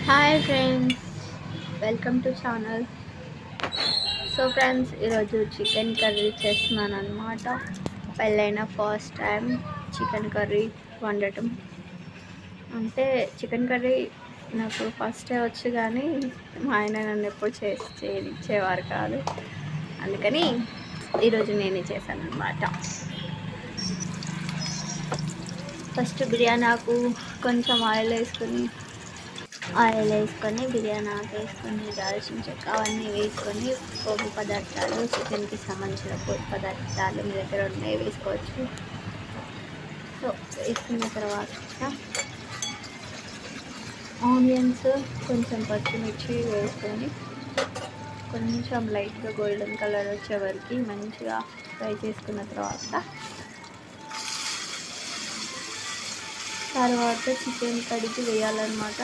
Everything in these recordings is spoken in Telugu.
Hi friends, welcome to channel. So friends, ఈరోజు చికెన్ కర్రీ చేస్తున్నాను అనమాట. పెళ్ళైన ఫస్ట్ టైం చికెన్ కర్రీ వండటం. అంటే చికెన్ కర్రీ నాకు ఫస్టే వచ్చు, కానీ మా ఆయన నన్ను ఎప్పుడు చేయనిచ్చేవారు కాదు. అందుకని ఈరోజు నేనే చేశాను అనమాట. ఫస్ట్ బిర్యానీ ఆకు కొంచెం ఆయిల్ వేసుకొని బిర్యానీ ఆకు వేసుకొని దాల్చిన చెక్క అవన్నీ వేసుకొని పోపు పదార్థాలు, చికెన్కి సంబంధించిన పోపు పదార్థాలు మీ దగ్గర ఉన్నాయి వేసుకోవచ్చు. సో వేసుకున్న తర్వాత ఆనియన్స్, కొంచెం పచ్చిమిర్చి వేసుకొని కొంచెం లైట్గా గోల్డెన్ కలర్ వచ్చే వరకు మంచిగా ఫ్రై చేసుకున్న తర్వాత చికెన్ కడిగి వేయాలన్నమాట.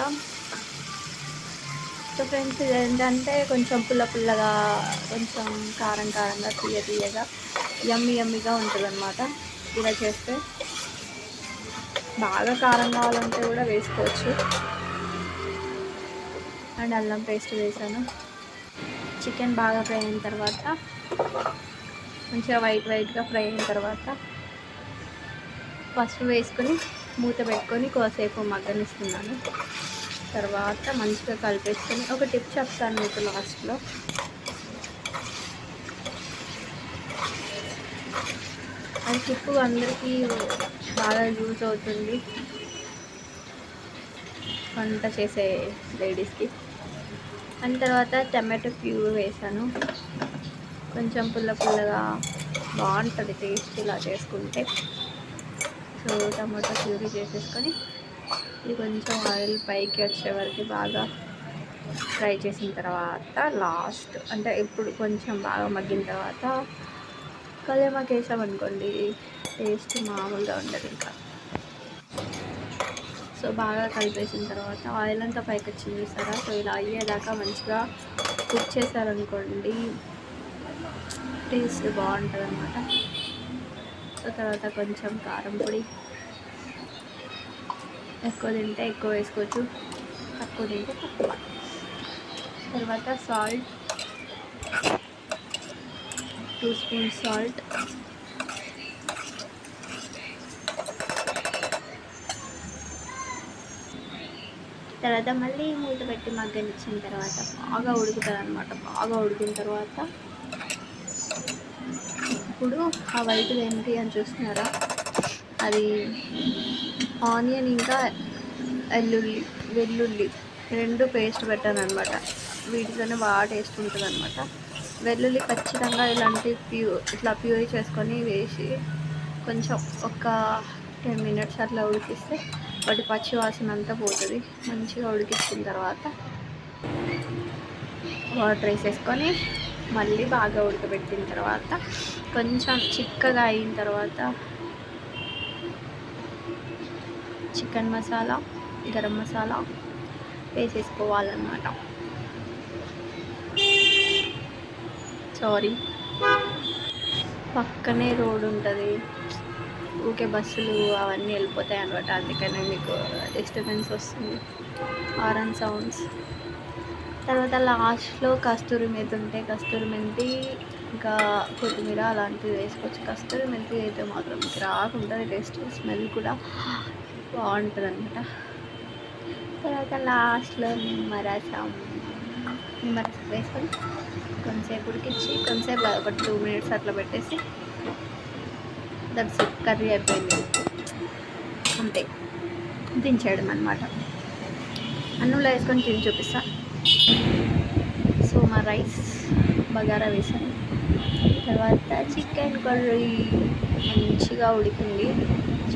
సో ఫ్రెండ్స్, ఇది ఏంటంటే కొంచెం పుల్లగా, కొంచెం కారంగా, తీయగా యమ్మీగా ఉంటుంది అనమాట. ఇలా చేస్తే బాగా కారం కావాలంటే కూడా వేసుకోవచ్చు. అండ్ అల్లం పేస్ట్ వేసాను. చికెన్ బాగా ఫ్రై అయిన తర్వాత, మంచిగా వైట్గా ఫ్రై అయిన తర్వాత పసుపు వేసుకొని మూత పెట్టుకొని కాసేపు మగ్గనిస్తున్నాను. తర్వాత మంచిగా కలిపేసుకొని ఒక టిప్ చెప్తాను మీకు లాస్ట్లో. అది టిప్పు అందరికీ బాగా యూజ్ అవుతుంది వంట చేసే లేడీస్కి. దాని తర్వాత టమాటో ప్యూర్ వేసాను. కొంచెం పుల్లగా బాగుంటుంది టేస్ట్ ఇలా చేసుకుంటే. సో టమాటో ప్యూరీ చేసేసుకొని ఇది కొంచెం ఆయిల్ పైకి వచ్చే వరకు బాగా ఫ్రై చేసిన తర్వాత లాస్ట్ అంటే ఇప్పుడు కొంచెం బాగా మగ్గిన తర్వాత కల్యామాకు వేసామనుకోండి, టేస్ట్ మామూలుగా ఉండదు ఇంకా. సో బాగా కలిపేసిన తర్వాత ఆయిల్ అంతా పైకి వచ్చింది చూసారా. సో ఇలా అయ్యేదాకా మంచిగా కుక్ చేశారనుకోండి, టేస్ట్ బాగుంటుంది అన్నమాట. సో తర్వాత కొంచెం కారం పొడి, ఎక్కువ తింటే ఎక్కువ వేసుకోవచ్చు, తక్కువ తింటే తక్కువ. తర్వాత సాల్ట్, 2 స్పూన్స్ సాల్ట్, తర్వాత మళ్ళీ మూత పెట్టి మగ్గనిచ్చిన తర్వాత బాగా ఉడుకుతుంది అనమాట. బాగా ఉడికిన తర్వాత ఇప్పుడు ఆ వైట్ ఏంటి అని చూస్తున్నారా, అది ఆనియన్ ఇంకా వెల్లుల్లి 2 పేస్ట్ పెట్టాను అనమాట. వీటితోనే బాగా టేస్ట్ ఉంటుంది అనమాట. వెల్లుల్లి ఖచ్చితంగా ఇలాంటి ఇట్లా ప్యూరీ చేసుకొని వేసి కొంచెం ఒక 10 మినిట్స్ అట్లా ఉడికిస్తే వాటి పచ్చి వాసన అంతా పోతుంది. మంచిగా ఉడికించిన తర్వాత వాటర్ వేసేసుకొని మళ్ళీ బాగా ఉడకబెట్టిన తర్వాత కొంచెం చిక్కగా అయిన తర్వాత చికెన్ మసాలా, గరం మసాలా వేసేసుకోవాలన్నమాట. పక్కనే రోడ్ ఉంటుంది, ఊకే బస్సులు అవన్నీ వెళ్ళిపోతాయి అనమాట. అందుకనే మీకు డిస్టర్బెన్స్ వస్తుంది, హారన్ సౌండ్స్. తర్వాత లాస్ట్లో కస్తూరి మెంతి ఉంటే కస్తూరి మెంతి, ఇంకా కొత్తిమీర అలాంటివి వేసుకోవచ్చు. కస్తూరి మెంతి అయితే మాత్రం రాకుంటుంది, టేస్ట్ స్మెల్ కూడా బాగుంటుంది అనమాట. తర్వాత లాస్ట్లో నిమ్మరసం వేసుకొని కొంతసేపు ఉడికించి, కొంతసేపు ఒక 2 మినిట్స్ అట్లా పెట్టేసి దట్స్ ఇట్, కర్రీ అయిపోయింది. అంతే, దించేయడం అనమాట. అన్నంలో వేసుకొని తిని చూపిస్తా. సో మా రైస్ బగారా వేసాను. తర్వాత చికెన్ కర్రీ మంచిగా ఉడికింది,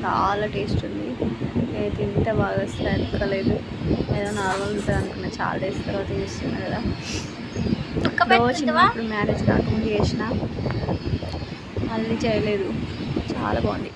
చాలా టేస్ట్ ఉంది. నేను తింటే బాగా వస్తుంది అనుకోలేదు, ఏదో నార్మల్ ఉంటుంది అనుకున్నా. చాలా డేస్ తర్వాత చేస్తున్నా కదా. చిన్నప్పుడు మ్యారేజ్ కాకముందు చేసిన, మళ్ళీ చేయలేదు. చాలా బాగుంది.